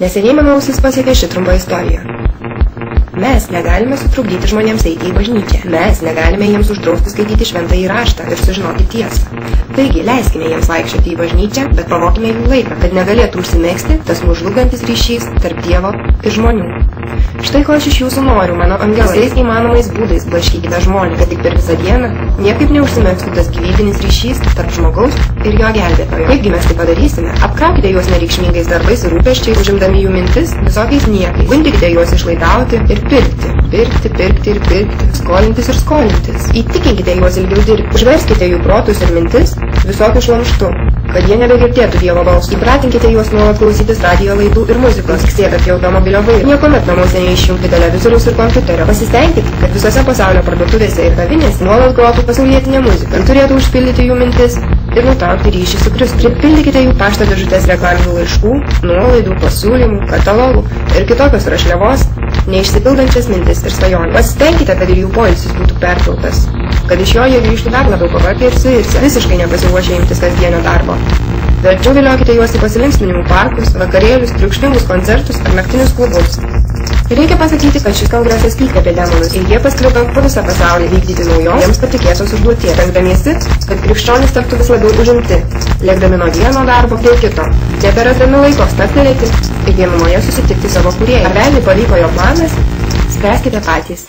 Neseniai mano ausis pasiekė ši trumpa istorija. Mes negalime sutrukdyti žmonėms eiti į bažnyčią. Mes negalime jiems uždrausti skaityti šventąjį raštą ir sužinoti tiesą. Taigi, leiskime jiems vaikščioti į bažnyčią, bet pavokime jų laiką, kad negalėtų užsimegzti tas nužlugantis ryšys tarp Dievo ir žmonių. Štai ko aš iš jūsų noriu, mano angelai, visais įmanomais būdais blaškykite žmonės, kad tik per visą dieną niekaip neužsimegztų tas gyvybinis ryšys tarp žmogaus ir jo gelbėtojo. Kaipgi mes tai padarysime? Apkraukite juos nereikšmingais darbais ir rūpesčiais, užimdami jų mintis visokiais niekais. Gundykite juos išlaidauti ir pirkti, skolintis ir skolintis. Įtikinkite juos ilgiau dirbti, užverskite jų protus ir mintis visokių šlamštų, kad jie nebegirdėtų Dievo balsų. Įpratinkite juos nuolat klausytis radijo laidų ir muzikos, sėdant prie automobilio vairo. Niekuomet namuose neišjungti televizoriaus ir kompiuterio. Pasistengkite, kad visose pasaulio parduotuvėse ir kavinėse nuolat grotų pasaulietinė muzika ir turėtų užpildyti jų mintis ir nutraukti ryšį su Kristumi. Pripildykite jų pašto dėžutes reklaminių laiškų, nuolaidų, pasiūlymų, katalogų ir kitokios rašliavos, neišsipildančias mintis ir svajonių. Pasistengkite, kad ir jų poilsis būtų perkeltas, kad iš jo jie grįžtų dar labiau pavargę ir suirzę, visiškai nepasiruošę imtis kasdienio darbo. Verčiau viliokite juos į pasilinksminimų parkus, vakarėlius, triukšmingus koncertus ar naktinius klubus. Reikia pasakyti, kad šis kongresas įkvėpė demonus ir jie pasklido po visą pasaulį vykdyti naujos jiems patikėtos užduoties, stengdamiesi, kad krikščionys taptų vis labiau užimti, lėkdami nuo vieno darbo prie kito, neberasdami laiko stabtelėti ir vienumoje susitikti savo kūrėją. Ar velniui pavyko jo planas? Spręskite patys.